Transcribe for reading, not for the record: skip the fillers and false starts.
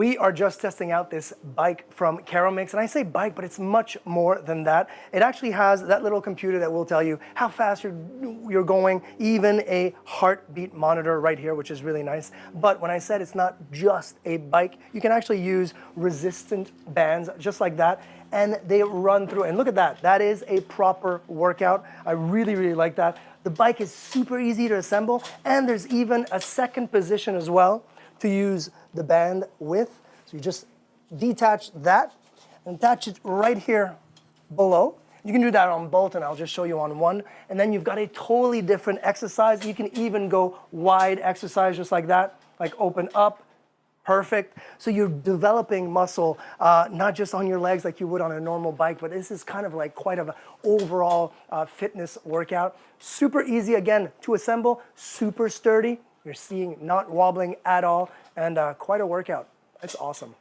We are just testing out this bike from Caromix, and I say bike, but it's much more than that. It actually has that little computer that will tell you how fast you're going, even a heartbeat monitor right here, which is really nice. But when I said it's not just a bike, you can actually use resistant bands just like that, and they run through. And look at that, that is a proper workout. I really, really like that. The bike is super easy to assemble, and there's even a second position as well to use the band with. So you just detach that and attach it right here below. You can do that on both, and I'll just show you on one. And then you've got a totally different exercise. You can even go wide exercise just like that, like open up. Perfect. So you're developing muscle, not just on your legs like you would on a normal bike, but this is kind of like quite an overall fitness workout. Super easy, again, to assemble, super sturdy. You're seeing not wobbling at all, and quite a workout. It's awesome.